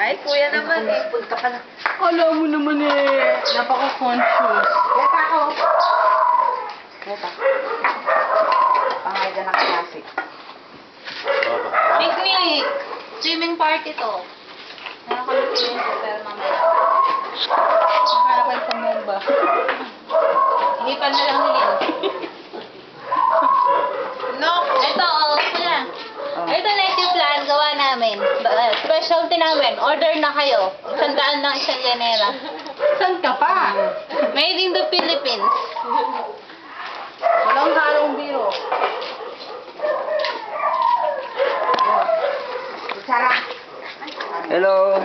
Ay, kuya naman eh. Punta ka na. Alam mo naman eh. Napaka-conscious. Keta ako. Keta. Pangay ka ng classic. Picnic! Swimming party to. Meron kami swimming pool pero mamaya. Nakala ko yung pumumba. Hindi pa na lang nilin. No! Ito, oh, kuya. Ito na yung plan, gawa namin. Specialty namin, order na kayo. 100 ng isang ganera. Saan ka pa? Made in the Philippines. Walang halong biro. Sarap. Hello.